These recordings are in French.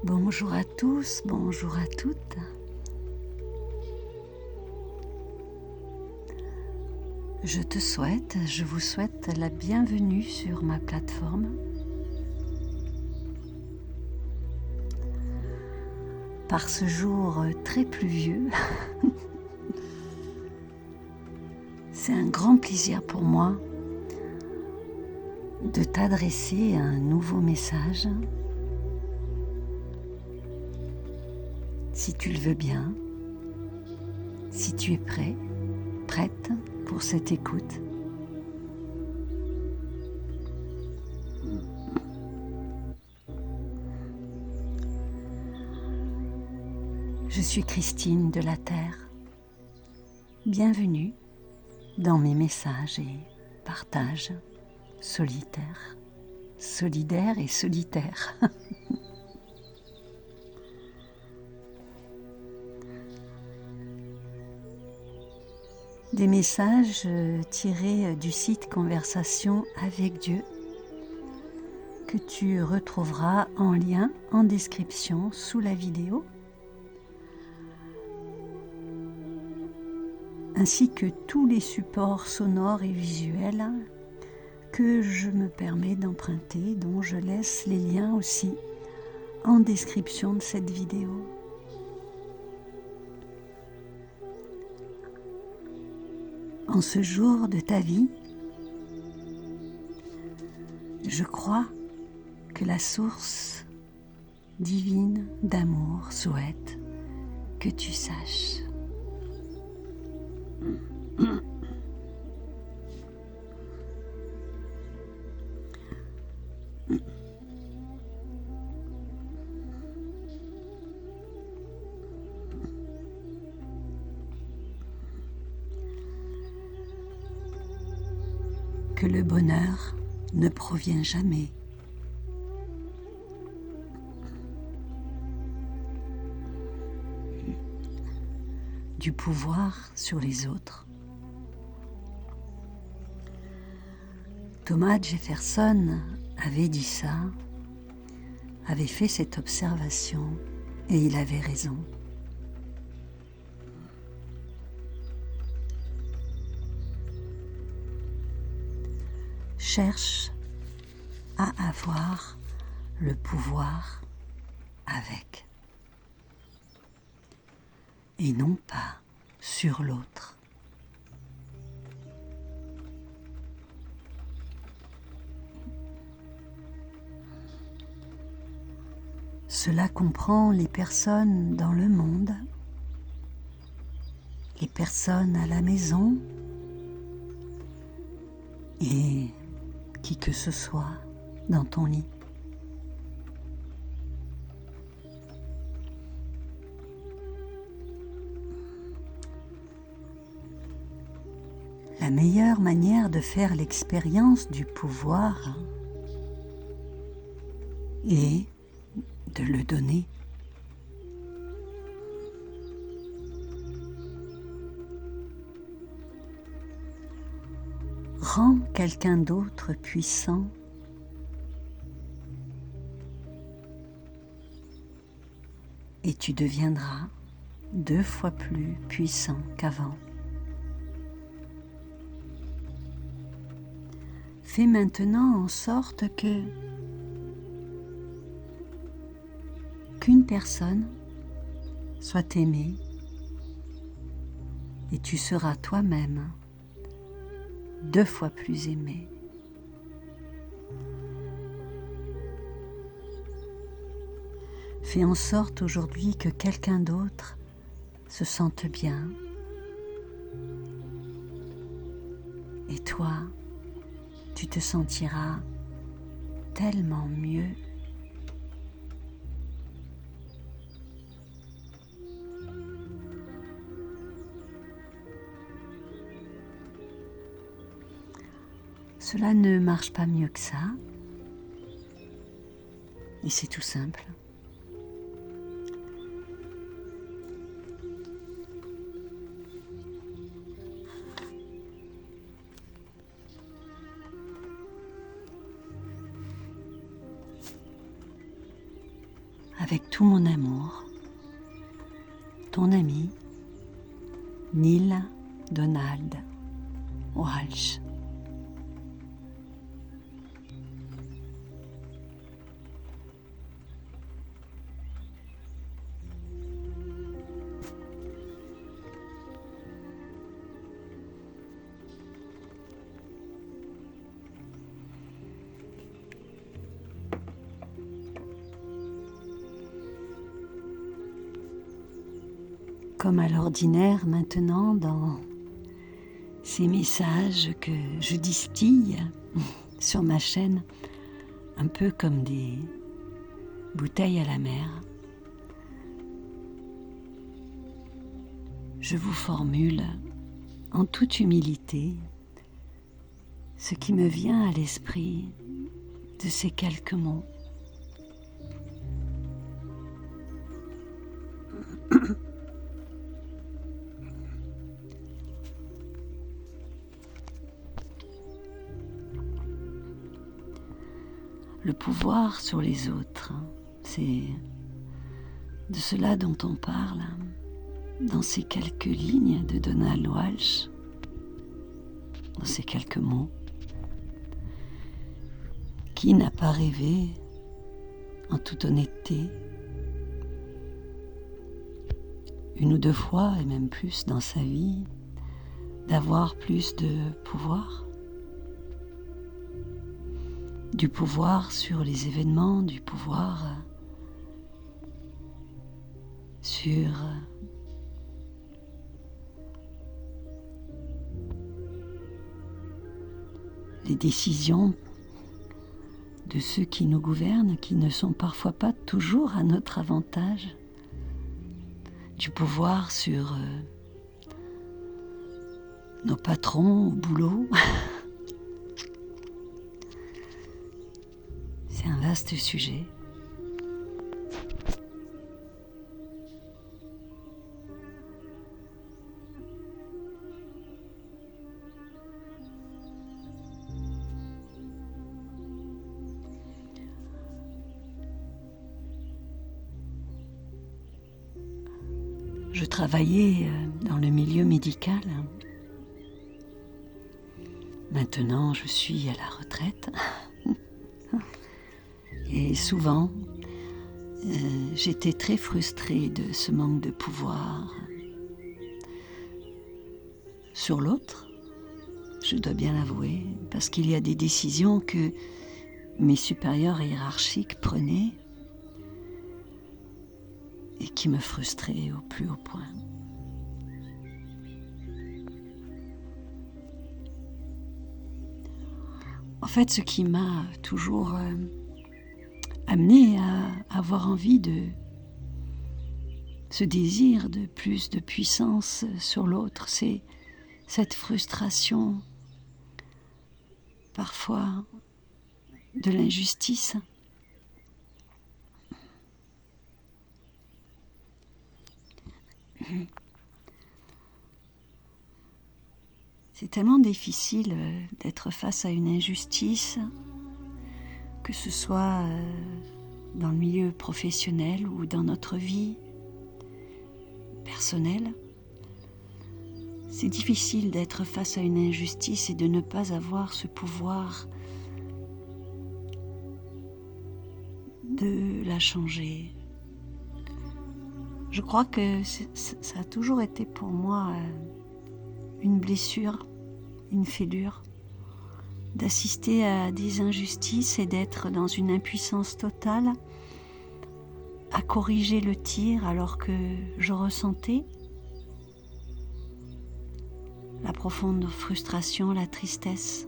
Bonjour à tous, bonjour à toutes. Je vous souhaite la bienvenue sur ma plateforme. Par ce jour très pluvieux, c'est un grand plaisir pour moi de t'adresser un nouveau message. Si tu le veux bien, si tu es prête pour cette écoute. Je suis Christine de la Terre. Bienvenue dans mes messages et partages solidaires et solitaires. Des messages tirés du site Conversation avec Dieu que tu retrouveras en lien en description sous la vidéo, ainsi que tous les supports sonores et visuels que je me permets d'emprunter, dont je laisse les liens aussi en description de cette vidéo. En ce jour de ta vie, je crois que la source divine d'amour souhaite que tu saches. Que le bonheur ne provient jamais du pouvoir sur les autres. Thomas Jefferson avait dit ça, avait fait cette observation, et il avait raison. Cherche à avoir le pouvoir avec, et non pas sur l'autre. Cela comprend les personnes dans le monde, les personnes à la maison et qui que ce soit dans ton lit. La meilleure manière de faire l'expérience du pouvoir est de le donner. Rends quelqu'un d'autre puissant et tu deviendras 2 fois plus puissant qu'avant. Fais maintenant en sorte qu'une personne soit aimée et tu seras toi-même 2 fois plus aimé. Fais en sorte aujourd'hui que quelqu'un d'autre se sente bien. Et toi, tu te sentiras tellement mieux. Cela ne marche pas mieux que ça. Et c'est tout simple. avec tout mon amour, ton ami Neale Donald Walsch. Comme à l'ordinaire maintenant dans ces messages que je distille sur ma chaîne, un peu comme des bouteilles à la mer, je vous formule en toute humilité ce qui me vient à l'esprit de ces quelques mots. Le pouvoir sur les autres, c'est de cela dont on parle dans ces quelques lignes de Donald Walsch, dans ces quelques mots. Qui n'a pas rêvé, en toute honnêteté, une ou deux fois et même plus dans sa vie, d'avoir plus de pouvoir? Du pouvoir sur les événements, du pouvoir sur les décisions de ceux qui nous gouvernent, qui ne sont parfois pas toujours à notre avantage, du pouvoir sur nos patrons au boulot. C'est un vaste sujet. Je travaillais dans le milieu médical. Maintenant, je suis à la retraite. Et souvent, j'étais très frustrée de ce manque de pouvoir sur l'autre, je dois bien l'avouer, parce qu'il y a des décisions que mes supérieurs hiérarchiques prenaient et qui me frustraient au plus haut point. En fait, ce qui m'a toujours amené à avoir envie de ce désir de plus de puissance sur l'autre, c'est cette frustration parfois de l'injustice. C'est tellement difficile d'être face à une injustice, que ce soit dans le milieu professionnel ou dans notre vie personnelle. C'est difficile d'être face à une injustice et de ne pas avoir ce pouvoir de la changer. Je crois que ça a toujours été pour moi une blessure, une fêlure, d'assister à des injustices et d'être dans une impuissance totale à corriger le tir alors que je ressentais la profonde frustration, la tristesse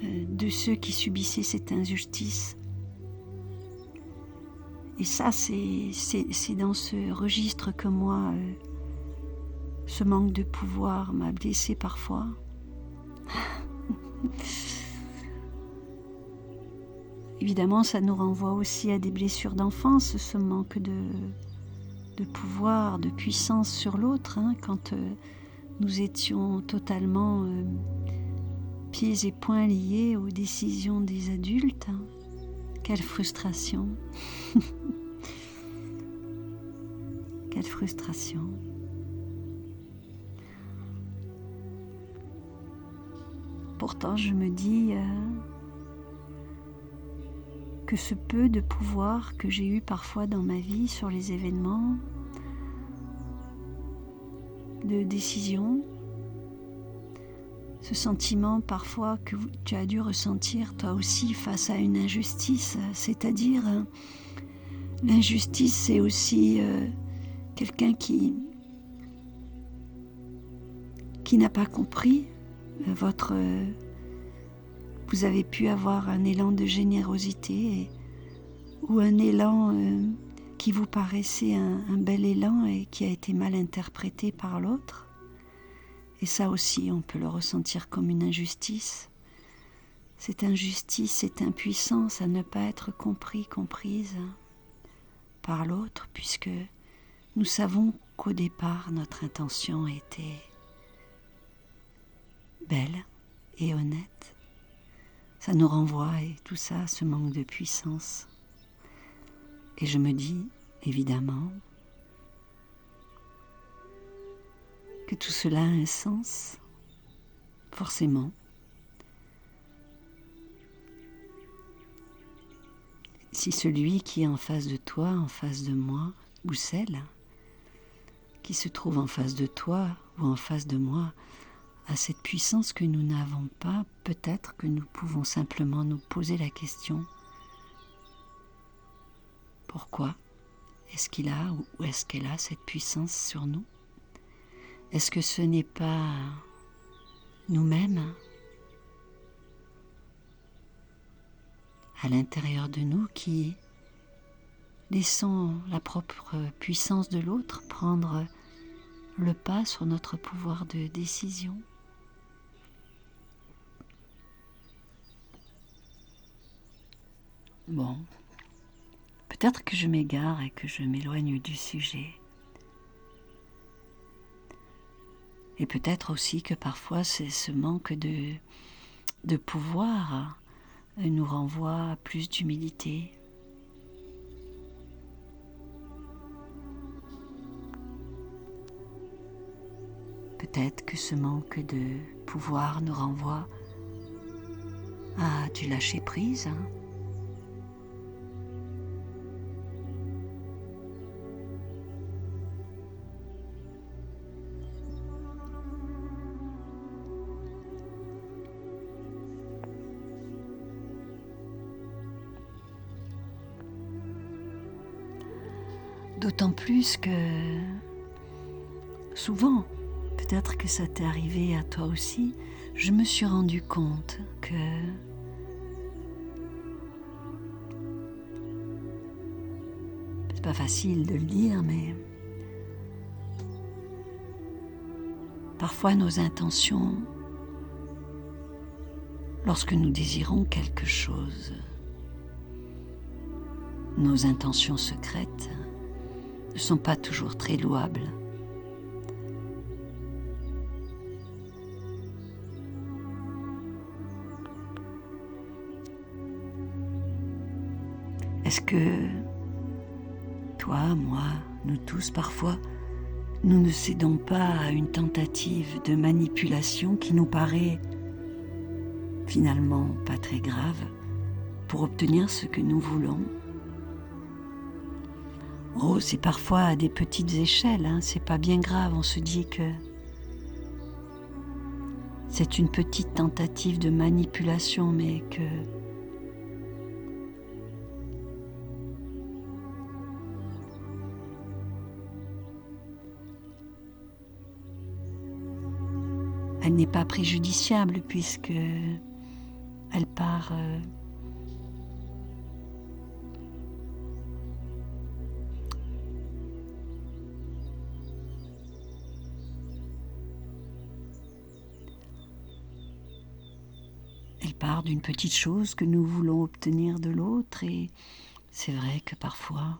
de ceux qui subissaient cette injustice. Et ça, c'est dans ce registre que moi, ce manque de pouvoir m'a blessée parfois. Évidemment, ça nous renvoie aussi à des blessures d'enfance, ce manque de pouvoir, de puissance sur l'autre, quand nous étions totalement pieds et poings liés aux décisions des adultes. Quelle frustration. Quelle frustration. Pourtant, je me dis que ce peu de pouvoir que j'ai eu parfois dans ma vie sur les événements, de décision, ce sentiment parfois que tu as dû ressentir toi aussi face à une injustice, c'est-à-dire l'injustice, c'est aussi quelqu'un qui n'a pas compris vous avez pu avoir un élan de générosité ou un élan qui vous paraissait un bel élan et qui a été mal interprété par l'autre. Et ça aussi, on peut le ressentir comme une injustice. Cette injustice, cette impuissance à ne pas être comprise par l'autre, puisque nous savons qu'au départ, notre intention était belle et honnête. Ça nous renvoie, et tout ça, ce manque de puissance. Et je me dis, évidemment, que tout cela a un sens, forcément. Si celui qui est en face de toi, en face de moi, ou celle qui se trouve en face de toi ou en face de moi, a cette puissance que nous n'avons pas, peut-être que nous pouvons simplement nous poser la question: pourquoi est-ce qu'il a ou est-ce qu'elle a cette puissance sur nous? Est-ce que ce n'est pas nous-mêmes, à l'intérieur de nous, qui laissons la propre puissance de l'autre prendre le pas sur notre pouvoir de décision? Bon, peut-être que je m'égare et que je m'éloigne du sujet. Et peut-être aussi que parfois c'est ce manque de pouvoir nous renvoie à plus d'humilité. Peut-être que ce manque de pouvoir nous renvoie à du lâcher-prise. D'autant plus que souvent, peut-être que ça t'est arrivé à toi aussi, je me suis rendu compte que c'est pas facile de le dire, mais parfois nos intentions, lorsque nous désirons quelque chose, nos intentions secrètes ne sont pas toujours très louables. Est-ce que toi, moi, nous tous parfois, nous ne cédons pas à une tentative de manipulation qui nous paraît finalement pas très grave pour obtenir ce que nous voulons? Oh, c'est parfois à des petites échelles, c'est pas bien grave, on se dit que c'est une petite tentative de manipulation, mais que elle n'est pas préjudiciable puisque elle part d'une petite chose que nous voulons obtenir de l'autre, et c'est vrai que parfois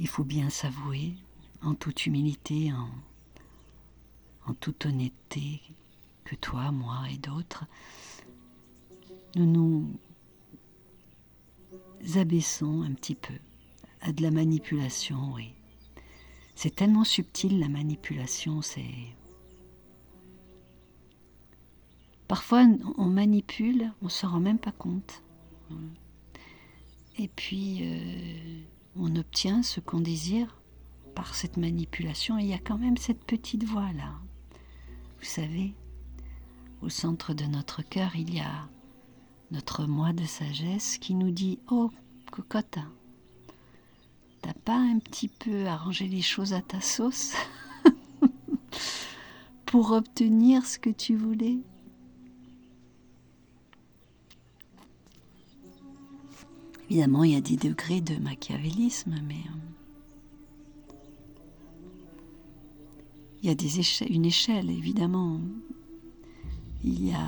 il faut bien s'avouer en toute humilité, en toute honnêteté, que toi, moi et d'autres, nous abaissons un petit peu à de la manipulation, oui. C'est tellement subtil la manipulation, Parfois on manipule, on ne se rend même pas compte. Et puis on obtient ce qu'on désire par cette manipulation. Et il y a quand même cette petite voix là. Vous savez, au centre de notre cœur, il y a notre moi de sagesse qui nous dit « Oh, cocotte, t'as pas un petit peu arrangé les choses à ta sauce pour obtenir ce que tu voulais ?» Évidemment, il y a des degrés de machiavélisme, mais il y a une échelle, évidemment. Il y a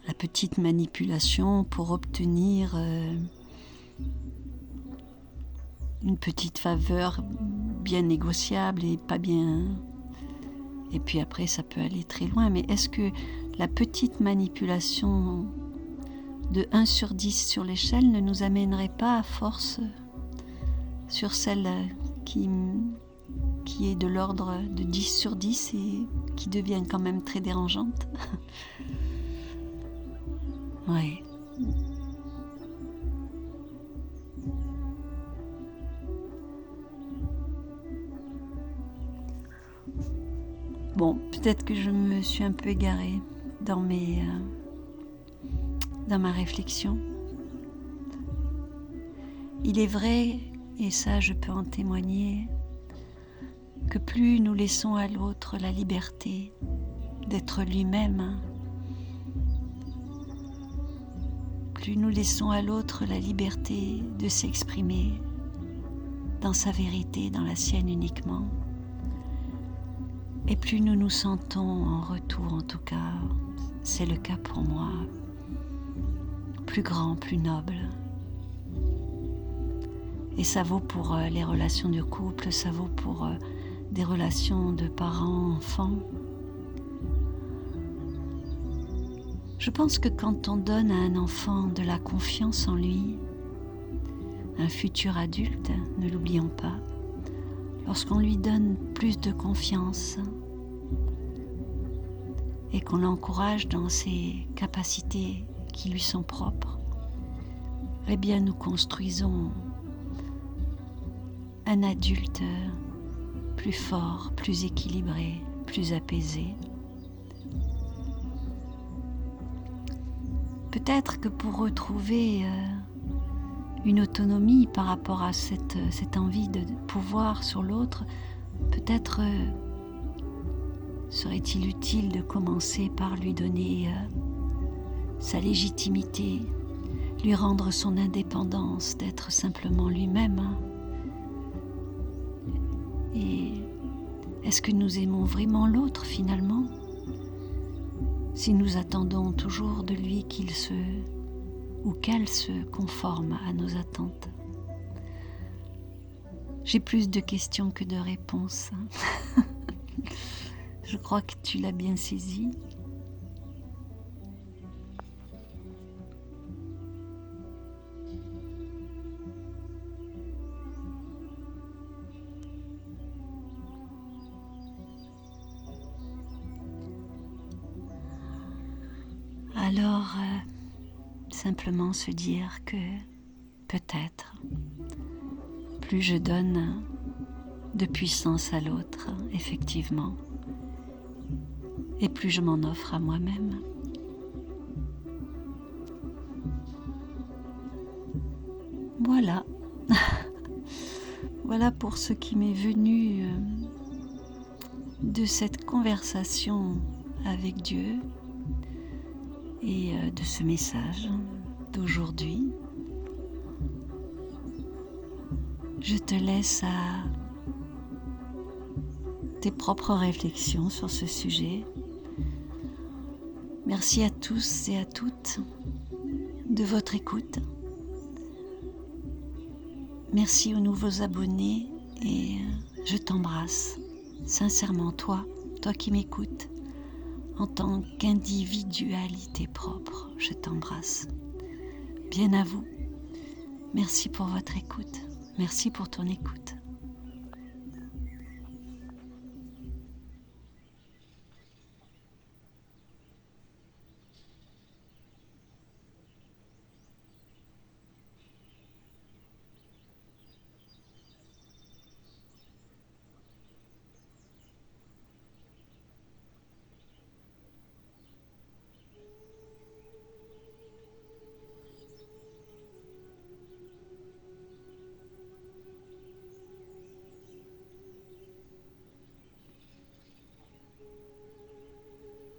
la petite manipulation pour obtenir une petite faveur bien négociable et pas bien. Et puis après, ça peut aller très loin. Mais est-ce que la petite manipulation de 1 sur 10 sur l'échelle ne nous amènerait pas à force sur celle qui est de l'ordre de 10 sur 10 et qui devient quand même très dérangeante? Ouais. Bon, peut-être que je me suis un peu égarée dans ma réflexion. Il est vrai, et ça je peux en témoigner, que plus nous laissons à l'autre la liberté d'être lui-même, plus nous laissons à l'autre la liberté de s'exprimer dans sa vérité, dans la sienne uniquement, et plus nous nous sentons en retour, en tout cas, c'est le cas pour moi, plus grand, plus noble. Et ça vaut pour les relations de couple, ça vaut pour des relations de parents-enfants. Je pense que quand on donne à un enfant de la confiance en lui, un futur adulte, ne l'oublions pas, lorsqu'on lui donne plus de confiance et qu'on l'encourage dans ses capacités qui lui sont propres, eh bien nous construisons un adulte plus fort, plus équilibré, plus apaisé. Peut-être que pour retrouver une autonomie par rapport à cette envie de pouvoir sur l'autre, peut-être serait-il utile de commencer par lui donner sa légitimité, lui rendre son indépendance, d'être simplement lui-même. Et est-ce que nous aimons vraiment l'autre finalement, si nous attendons toujours de lui qu'il ou qu'elle se conforme à nos attentes? J'ai plus de questions que de réponses. Je crois que tu l'as bien saisi. Alors, simplement se dire que peut-être, plus je donne de puissance à l'autre, effectivement, et plus je m'en offre à moi-même. Voilà. Voilà pour ce qui m'est venu de cette conversation avec Dieu et de ce message d'aujourd'hui. Je te laisse à tes propres réflexions sur ce sujet. Merci à tous et à toutes de votre écoute. Merci aux nouveaux abonnés et je t'embrasse sincèrement, toi qui m'écoutes, en tant qu'individualité propre. Je t'embrasse. Bien à vous. Merci pour votre écoute. Merci pour ton écoute.